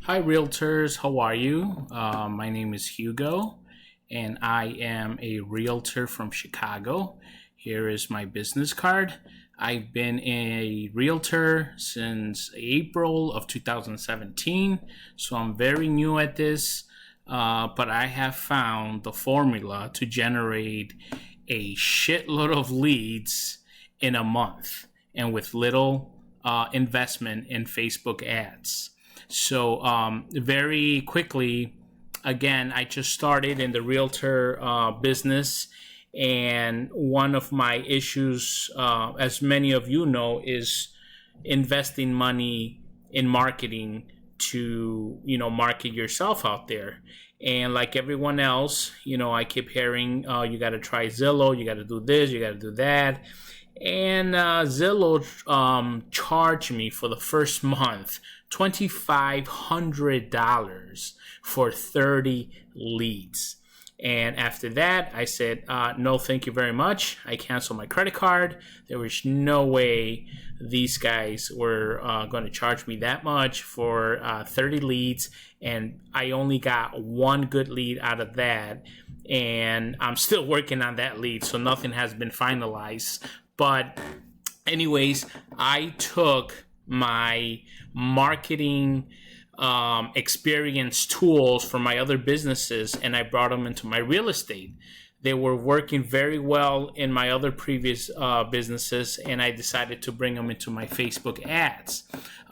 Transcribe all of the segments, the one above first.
Hi, realtors. How are you? My name is Hugo, and I am a realtor from Chicago. Here is my business card. I've been a realtor since April of 2017, so I'm very new at this. But I have found the formula to generate a shitload of leads in a month and with little investment in Facebook ads. So very quickly, again, I just started in the realtor business, and one of my issues, as many of you know, is investing money in marketing to market yourself out there. And like everyone else, I keep hearing, you got to try Zillow, you got to do this, you got to do that. And Zillow charged me for the first month $2,500 for 30 leads. And after that, I said, no, thank you very much. I canceled my credit card. There was no way these guys were going to charge me that much for 30 leads. And I only got one good lead out of that. And I'm still working on that lead, so nothing has been finalized. But anyways, I took my marketing experience tools from my other businesses and I brought them into my real estate. They were working very well in my other previous businesses, and I decided to bring them into my Facebook ads.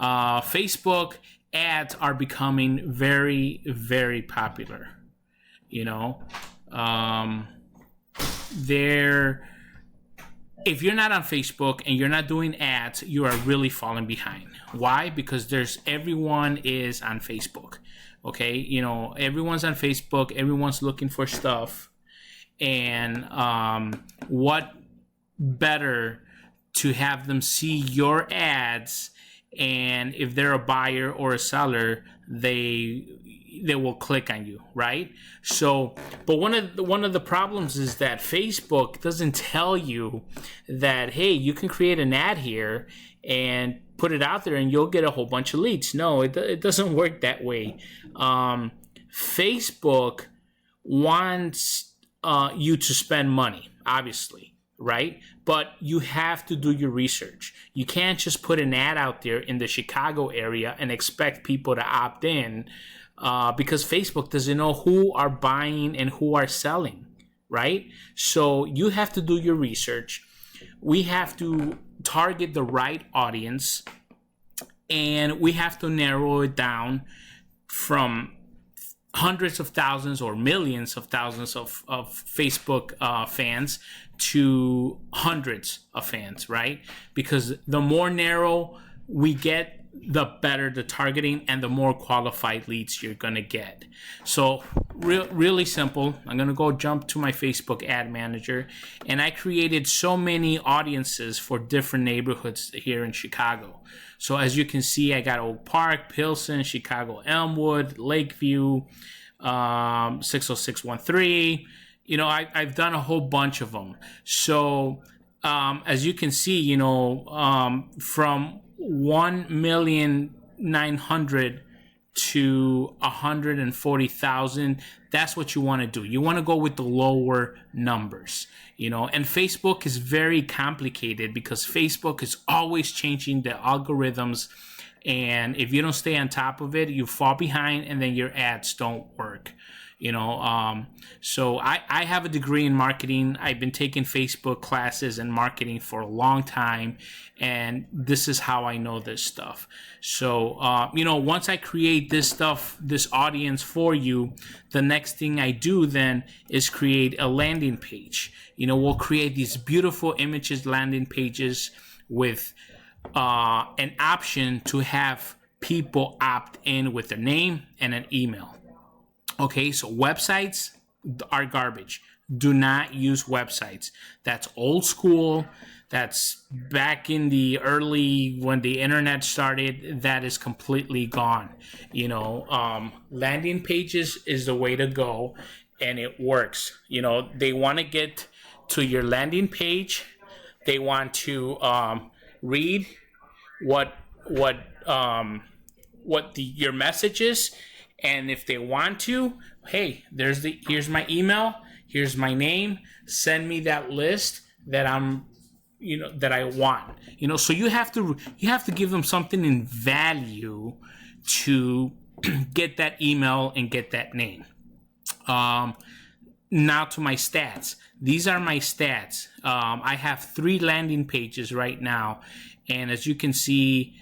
Facebook ads are becoming very, very popular. They're If you're not on Facebook and you're not doing ads, you are really falling behind. Why? Because everyone is on Facebook. Okay, everyone's on Facebook. Everyone's looking for stuff, and what better to have them see your ads, and if they're a buyer or a seller, they will click on you, right? So, but one of the problems is that Facebook doesn't tell you that, hey, you can create an ad here and put it out there and you'll get a whole bunch of leads. No, it doesn't work that way. Facebook wants you to spend money, obviously, right? But you have to do your research. You can't just put an ad out there in the Chicago area and expect people to opt in. Because Facebook doesn't know who are buying and who are selling, right? So you have to do your research. We have to target the right audience, and we have to narrow it down from hundreds of thousands or millions of thousands of Facebook fans to hundreds of fans, right? Because the more narrow we get, the better the targeting and the more qualified leads you're going to get. So really simple. I'm going to go jump to my Facebook ad manager, and I created so many audiences for different neighborhoods here in Chicago. So as you can see, I got Oak Park, Pilsen, Chicago Elmwood, Lakeview, 60613. I've done a whole bunch of them. So as you can see, from 1,900,000 to 140,000. That's what you want to do. You want to go with the lower numbers, and Facebook is very complicated because Facebook is always changing the algorithms. And if you don't stay on top of it, you fall behind and then your ads don't work. So I have a degree in marketing. I've been taking Facebook classes and marketing for a long time, and this is how I know this stuff. So, once I create this audience for you, the next thing I do then is create a landing page. We'll create these beautiful images, landing pages with an option to have people opt in with their name and an email. Okay, so websites are garbage. Do not use websites. That's old school. That's back in the early, when the internet started, that is completely gone. Landing pages is the way to go, and it works. They want to get to your landing page. They want to read what what your message is, and if they want to, hey, here's my email, here's my name, send me that list that that I want. So you have to give them something in value to get that email and get that name. Now to my stats. These are my stats. I have 3 landing pages right now, and as you can see,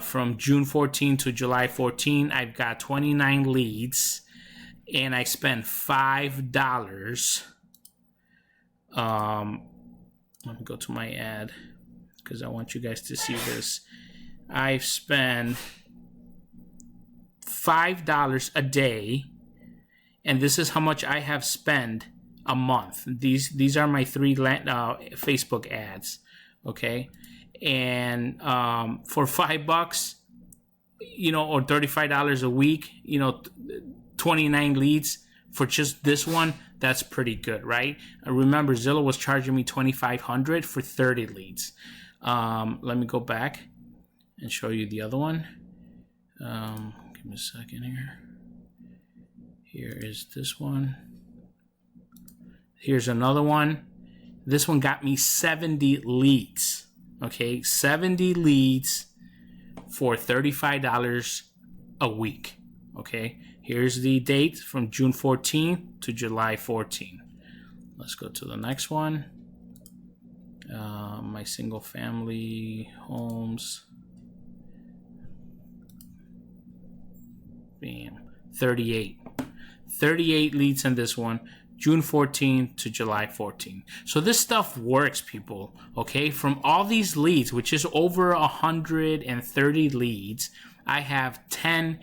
from June 14 to July 14, I've got 29 leads, and I spent $5. Let me go to my ad because I want you guys to see this. I've spent $5 a day, and this is how much I have spent a month. These are my 3 Facebook ads, okay? And for $5, or $35 a week, 29 leads for just this one, that's pretty good, right? Remember, Zillow was charging me $2,500 for 30 leads. Let me go back and show you the other one. Give me a second here. Here is this one. Here's another one. This one got me 70 leads. Okay, 70 leads for $35 a week. Okay, here's the date from June 14 to July 14. Let's go to the next one. My single family homes. Bam. 38 leads in this one, June 14 to July 14. So this stuff works, people. Okay, from all these leads, which is over 130 leads, I have 10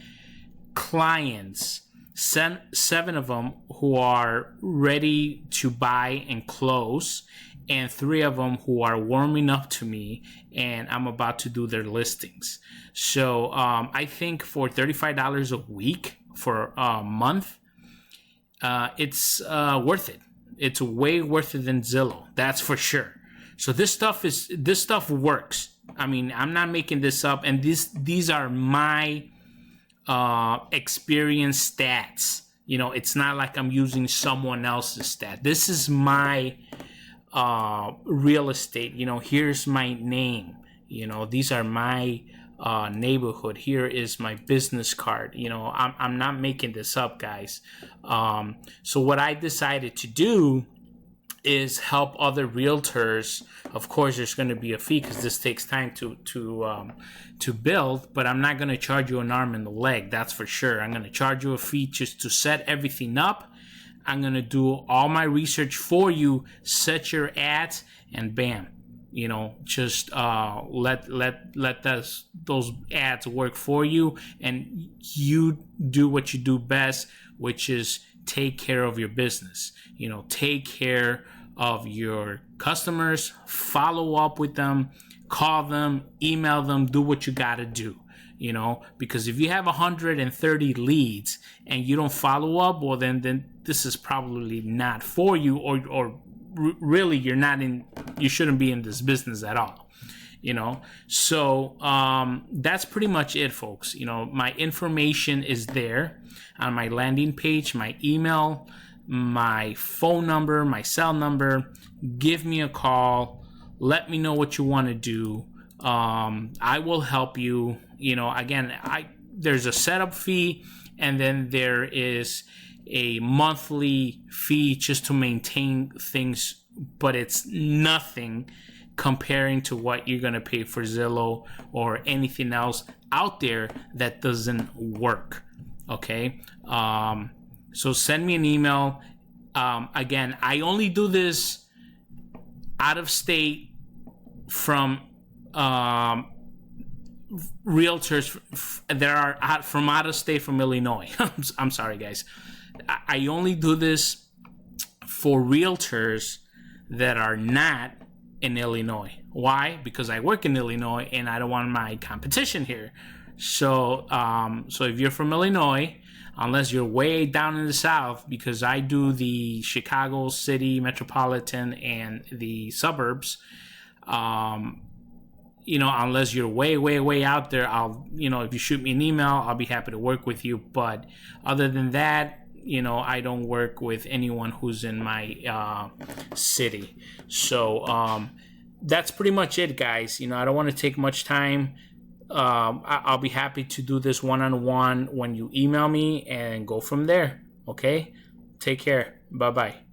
clients, 7 of them who are ready to buy and close, and 3 of them who are warming up to me, and I'm about to do their listings. So I think for $35 a week for a month, it's worth it. It's way worth it than Zillow, that's for sure. So this stuff works. I mean, I'm not making this up, and these are my experience stats. It's not like I'm using someone else's stat. This is my real estate. Here's my name. These are my neighborhood. Here is my business card. I'm not making this up, guys. So what I decided to do is help other realtors. Of course, there's going to be a fee because this takes time to build, but I'm not going to charge you an arm and a leg. That's for sure. I'm going to charge you a fee just to set everything up. I'm going to do all my research for you, set your ads, and bam, just let those ads work for you, and you do what you do best, which is take care of your business. Take care of your customers, follow up with them, call them, email them, do what you got to do. Because if you have 130 leads and you don't follow up, well, then this is probably not for you, or really you shouldn't be in this business at all. So that's pretty much it, folks. My information is there on my landing page, my email, my phone number, my cell number. Give me a call. Let me know what you want to do. I will help you. Again, there's a setup fee, and then there is a monthly fee just to maintain things, but it's nothing comparing to what you're going to pay for Zillow or anything else out there that doesn't work. Okay. So send me an email. Again, I only do this out of state from realtors that are from out of state, from Illinois. I'm sorry, guys. I only do this for realtors that are not in Illinois. Why? Because I work in Illinois and I don't want my competition here. So if you're from Illinois, unless you're way down in the south, because I do the Chicago city, metropolitan, and the suburbs, unless you're way, way, way out there, if you shoot me an email, I'll be happy to work with you. But other than that, I don't work with anyone who's in my city. So that's pretty much it, guys. I don't want to take much time. I'll be happy to do this one-on-one when you email me and go from there. Okay? Take care. Bye-bye.